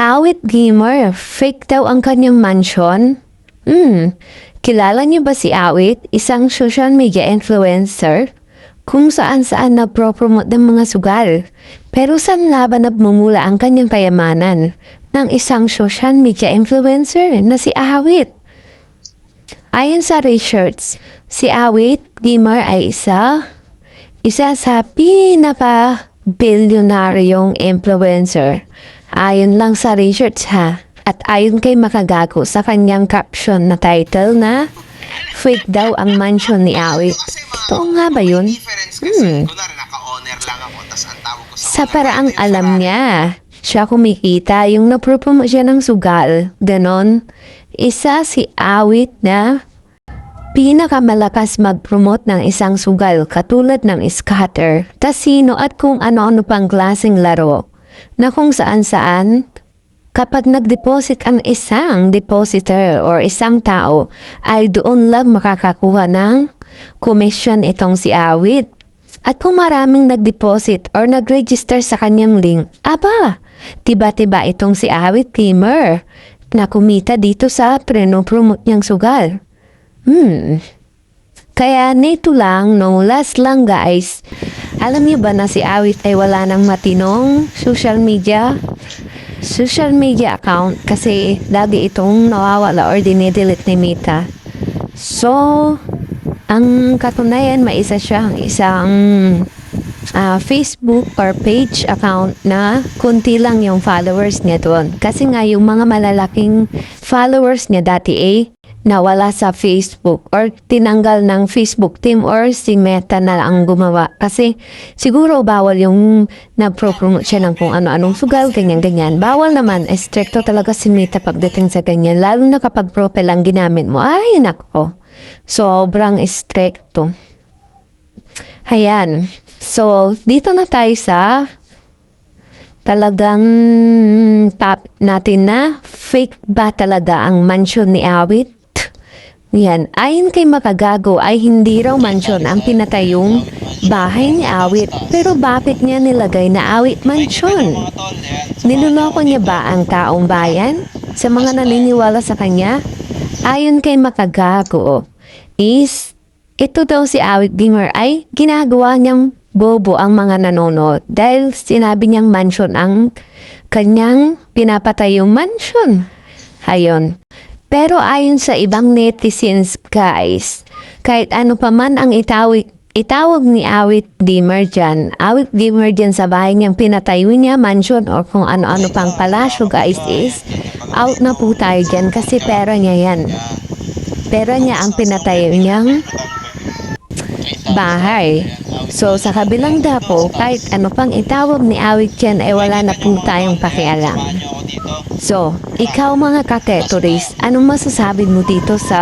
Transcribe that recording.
Awit gamer, fake daw ang kanyang mansion? Kilala niyo ba si Awit, isang social media influencer? Kung saan-saan nagpropromote ng mga sugal. Pero saan laban nagmumula ang kanyang kayamanan ng isang social media influencer na si Awit? Ayon sa research, si Awit gamer ay isa sa pinaka-bilyonaryong influencer. Ayon lang sa research ha. At ayon kay Makagago sa kanyang caption na title na fake daw ang mansion ni Awit. Totoo nga ba yun? Sa paraang alam niya, siya kumikita yung napropromote siya ng sugal. Ganon. Isa si Awit na pinakamalakas mag-promote ng isang sugal katulad ng scatter, casino at kung ano-ano pang klaseng laro na kung saan-saan kapag nag-deposit ang isang depositor or isang tao ay doon lang makakakuha ng commission itong si Awit. At kung maraming nag-deposit or nag-register sa kanyang link, tiba-tiba itong si Awit gamer na kumita dito sa preno-promote niyang sugal. Kaya nito lang, no last lang guys, alam niyo ba na si Awit ay wala ng matinong social media account kasi lagi itong nawawala or dinidelete ni Meta. So, ang katunayan, maisa siyang isang Facebook or page account na kunti lang yung followers niya doon. Kasi nga yung mga malalaking followers niya dati nawala sa Facebook or tinanggal ng Facebook team or si Meta na ang gumawa. Kasi siguro bawal yung nagpropromote siya ng kung ano-anong sugal, ganyan-ganyan. Bawal naman, stricto talaga si Meta pagdating sa ganyan. Lalo na kapag profile ang ginamit mo. Ay, nako. Sobrang stricto. Ayan. So, dito na tayo sa talagang top natin na fake ba talaga ang mansion ni Awit? Yan, ayon kay Makagago ay hindi raw mansion ang pinatayong bahay ni Awit. Pero bakit niya nilagay na Awit mansion? Niloloko niya ba ang taong bayan? Sa mga naniniwala sa kanya? Ayon kay Makagago ito daw si Awit gamer ay ginagawa niyang bobo ang mga nanonood dahil sinabi niyang mansion ang kanyang pinapatayong mansion. Ayon. Pero ayon sa ibang netizens guys, kahit ano pa man ang itawag ni Awit gamer dyan sa bahay niyang pinatayo niya, mansion or kung ano-ano pang palasyo guys is out na po tayo dyan kasi pera niya yan. Pera niya ang pinatayo niyang bahay. So sa kabilang dapo, kahit ano pang itawag ni Awit dyan ay wala na po tayong pakialam. So, ikaw mga ka-Tetoris, anong masasabi mo dito sa